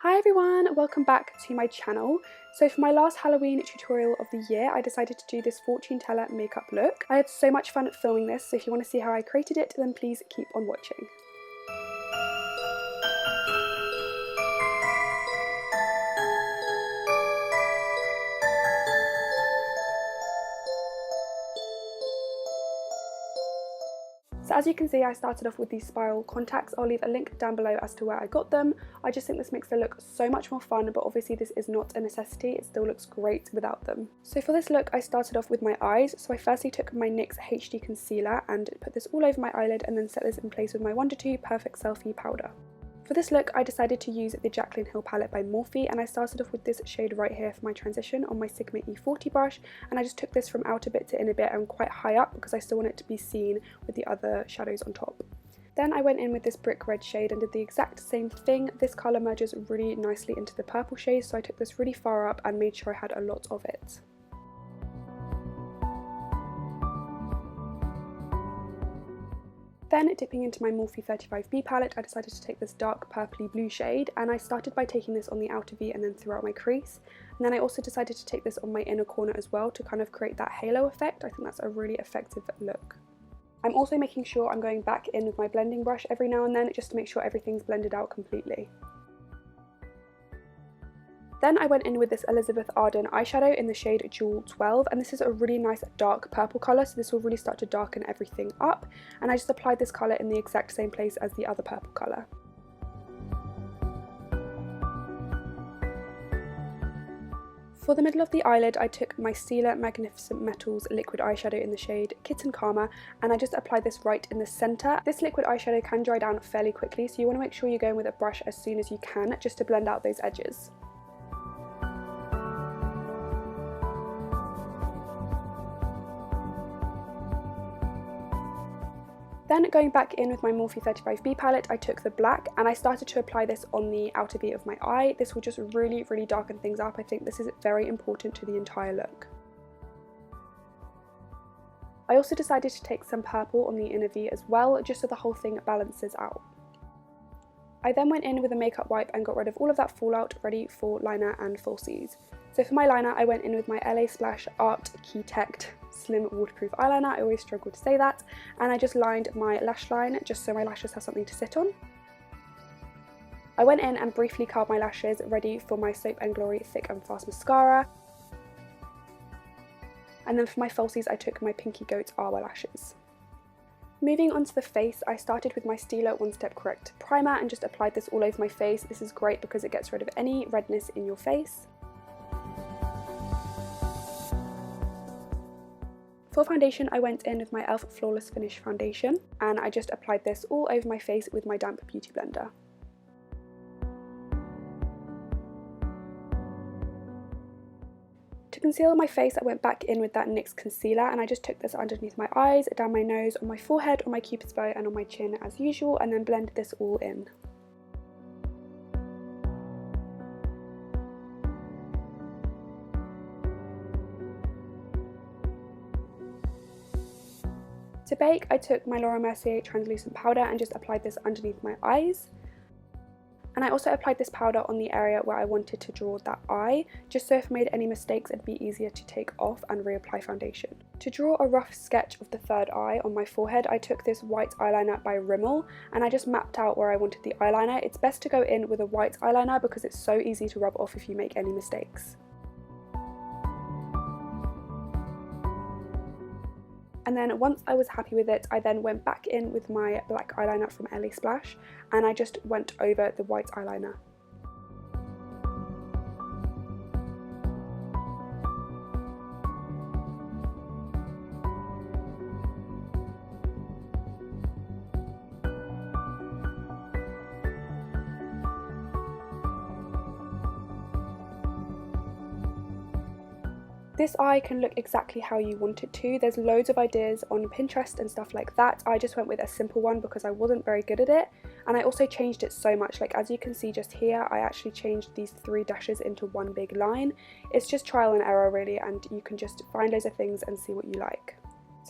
Hi everyone, welcome back to my channel. So for my last Halloween tutorial of the year, I decided to do this fortune teller makeup look. I had so much fun filming this, so if you want to see how I created it, then please keep on watching. So as you can see, I started off with these spiral contacts. I'll leave a link down below as to where I got them. I just think this makes the look so much more fun, but obviously this is not a necessity. It still looks great without them. So for this look, I started off with my eyes. So I firstly took my NYX HD concealer and put this all over my eyelid and then set this in place with my Wonder 2 Perfect Selfie powder. For this look, I decided to use the Jaclyn Hill palette by Morphe, and I started off with this shade right here for my transition on my Sigma E40 brush, and I just took this from outer bit to inner bit and quite high up because I still want it to be seen with the other shadows on top. Then I went in with this brick red shade and did the exact same thing. This colour merges really nicely into the purple shade, so I took this really far up and made sure I had a lot of it. Then, dipping into my Morphe 35B palette, I decided to take this dark purpley blue shade, and I started by taking this on the outer V and then throughout my crease. And then I also decided to take this on my inner corner as well to kind of create that halo effect. I think that's a really effective look. I'm also making sure I'm going back in with my blending brush every now and then just to make sure everything's blended out completely. Then I went in with this Elizabeth Arden eyeshadow in the shade Jewel 12, and this is a really nice dark purple colour, so this will really start to darken everything up, and I just applied this colour in the exact same place as the other purple colour. For the middle of the eyelid, I took my Stila Magnificent Metals liquid eyeshadow in the shade Kitten Karma, and I just applied this right in the centre. This liquid eyeshadow can dry down fairly quickly, so you want to make sure you go in with a brush as soon as you can, just to blend out those edges. Then going back in with my Morphe 35B palette, I took the black and I started to apply this on the outer V of my eye. This will just really darken things up. I think this is very important to the entire look. I also decided to take some purple on the inner V as well, just so the whole thing balances out. I then went in with a makeup wipe and got rid of all of that fallout, ready for liner and falsies. So for my liner, I went in with my LA Splash Architect Slim Waterproof Eyeliner. I always struggle to say that. And I just lined my lash line just so my lashes have something to sit on. I went in and briefly curled my lashes, ready for my Soap & Glory Thick and Fast Mascara. And then for my falsies, I took my Pinky Goat Awa lashes. Moving on to the face, I started with my Stila One Step Correct primer and just applied this all over my face. This is great because it gets rid of any redness in your face. For foundation, I went in with my e.l.f. Flawless Finish foundation and I just applied this all over my face with my damp beauty blender. To conceal my face, I went back in with that NYX concealer and I just took this underneath my eyes, down my nose, on my forehead, on my cupid's bow and on my chin as usual, and then blended this all in. To bake, I took my Laura Mercier translucent powder and just applied this underneath my eyes. And I also applied this powder on the area where I wanted to draw that eye, just so if I made any mistakes it'd be easier to take off and reapply foundation. To draw a rough sketch of the third eye on my forehead, I took this white eyeliner by Rimmel and I just mapped out where I wanted the eyeliner. It's best to go in with a white eyeliner because it's so easy to rub off if you make any mistakes. And then once I was happy with it, I then went back in with my black eyeliner from LA Splash and I just went over the white eyeliner. This eye can look exactly how you want it to. There's loads of ideas on Pinterest and stuff like that. I just went with a simple one because I wasn't very good at it, and I also changed it so much. Like as you can see just here, I actually changed these 3 dashes into one big line. It's just trial and error really, and you can just find loads of things and see what you like.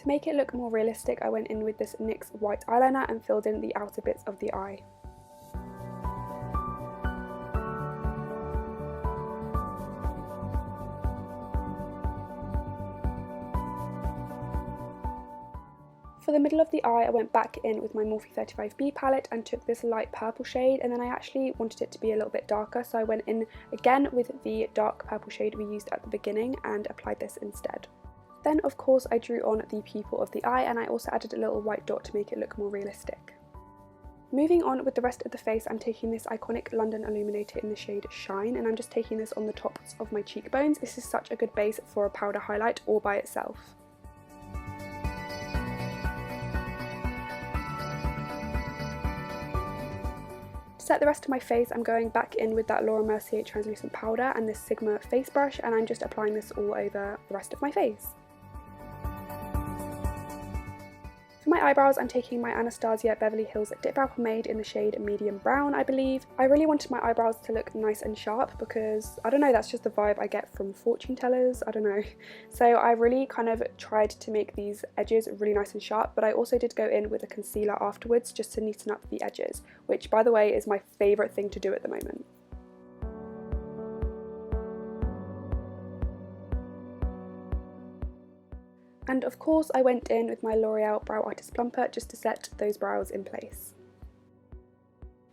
To make it look more realistic, I went in with this NYX white eyeliner and filled in the outer bits of the eye. for the middle of the eye, I went back in with my Morphe 35B palette and took this light purple shade, and then I actually wanted it to be a little bit darker, so I went in again with the dark purple shade we used at the beginning and applied this instead. Then of course I drew on the pupil of the eye, and I also added a little white dot to make it look more realistic. Moving on with the rest of the face, I'm taking this iconic London illuminator in the shade Shine, and I'm just taking this on the tops of my cheekbones. This is such a good base for a powder highlight or by itself. To set the rest of my face, I'm going back in with that Laura Mercier translucent powder and this Sigma face brush, and I'm just applying this all over the rest of my face. For my eyebrows, I'm taking my Anastasia Beverly Hills Dip Brow Pomade in the shade Medium Brown, I believe. I really wanted my eyebrows to look nice and sharp because, I don't know, that's just the vibe I get from fortune tellers, I don't know. So I really kind of tried to make these edges really nice and sharp, but I also did go in with a concealer afterwards just to neaten up the edges, which by the way is my favourite thing to do at the moment. And of course I went in with my L'Oreal Brow Artist Plumper just to set those brows in place.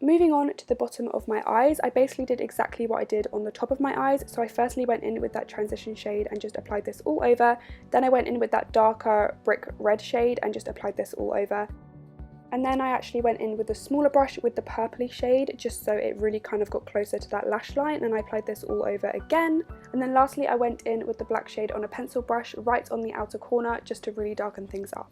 Moving on to the bottom of my eyes, I basically did exactly what I did on the top of my eyes. So I firstly went in with that transition shade and just applied this all over. Then I went in with that darker brick red shade and just applied this all over. And then I actually went in with a smaller brush with the purpley shade just so it really kind of got closer to that lash line, and I applied this all over again. And then lastly I went in with the black shade on a pencil brush right on the outer corner just to really darken things up.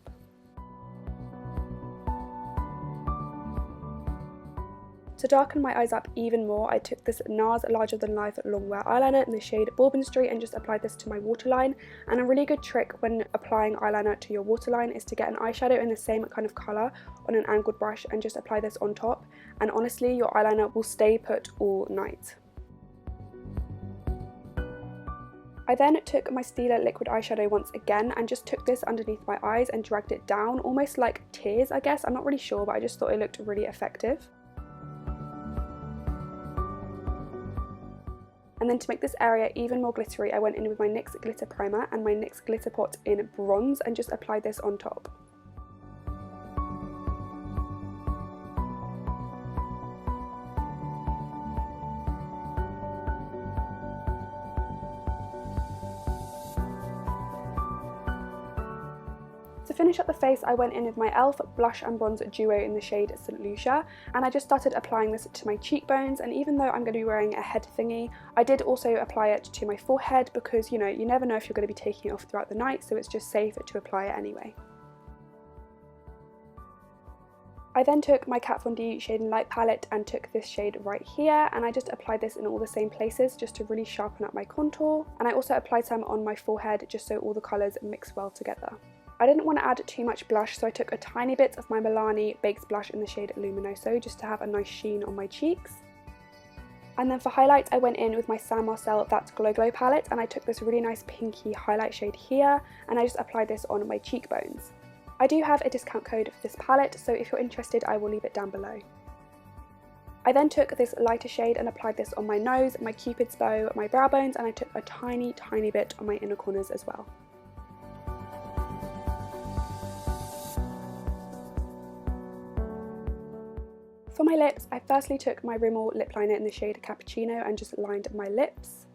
To darken my eyes up even more, I took this NARS Larger Than Life Longwear eyeliner in the shade Bourbon Street and just applied this to my waterline. And a really good trick when applying eyeliner to your waterline is to get an eyeshadow in the same kind of colour on an angled brush and just apply this on top, and honestly your eyeliner will stay put all night. I then took my Stila liquid eyeshadow once again and just took this underneath my eyes and dragged it down, almost like tears I guess, I'm not really sure, but I just thought it looked really effective. And then to make this area even more glittery, I went in with my NYX Glitter Primer and my NYX Glitter Pot in Bronze and just applied this on top. To finish up the face, I went in with my e.l.f. blush and bronzer duo in the shade St. Lucia, and I just started applying this to my cheekbones. And even though I'm going to be wearing a head thingy, I did also apply it to my forehead because, you know, you never know if you're going to be taking it off throughout the night, so it's just safe to apply it anyway. I then took my Kat Von D Shade and Light palette and took this shade right here, and I just applied this in all the same places just to really sharpen up my contour. And I also applied some on my forehead just so all the colours mix well together. I didn't want to add too much blush, so I took a tiny bit of my Milani Baked Blush in the shade Luminoso just to have a nice sheen on my cheeks. And then for highlight, I went in with my Sam Marcel That Glow Glow palette, and I took this really nice pinky highlight shade here, and I just applied this on my cheekbones. I do have a discount code for this palette, so if you're interested I will leave it down below. I then took this lighter shade and applied this on my nose, my cupid's bow, my brow bones, and I took a tiny bit on my inner corners as well. For my lips, I firstly took my Rimmel lip liner in the shade Cappuccino and just lined my lips.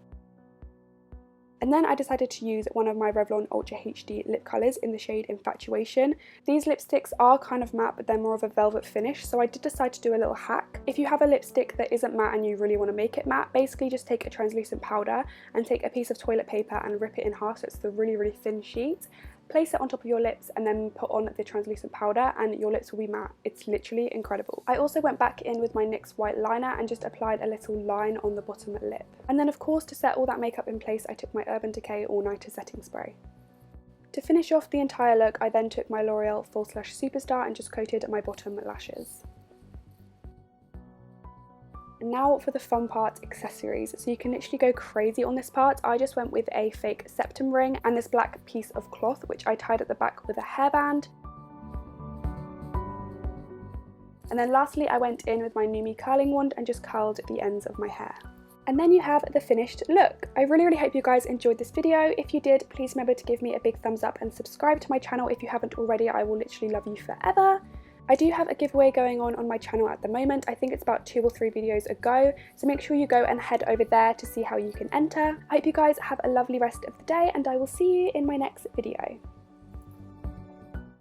And then I decided to use one of my Revlon Ultra HD lip colours in the shade Infatuation. These lipsticks are kind of matte, but they're more of a velvet finish, so I did decide to do a little hack. If you have a lipstick that isn't matte and you really want to make it matte, basically just take a translucent powder and take a piece of toilet paper and rip it in half so it's the really thin sheet. Place it on top of your lips and then put on the translucent powder and your lips will be matte. It's literally incredible. I also went back in with my NYX white liner and just applied a little line on the bottom lip. And then of course, to set all that makeup in place, I took my Urban Decay All Nighter setting spray. To finish off the entire look, I then took my L'Oreal False Lash Superstar and just coated my bottom lashes. And now for the fun part, accessories. So you can literally go crazy on this part. I just went with a fake septum ring and this black piece of cloth which I tied at the back with a hairband. And then lastly I went in with my Numi curling wand and just curled the ends of my hair. And then you have the finished look. I really hope you guys enjoyed this video. If you did, please remember to give me a big thumbs up and subscribe to my channel if you haven't already. I will literally love you forever. I do have a giveaway going on my channel at the moment. I think it's about 2 or 3 videos ago, so make sure you go and head over there to see how you can enter. I hope you guys have a lovely rest of the day, and I will see you in my next video.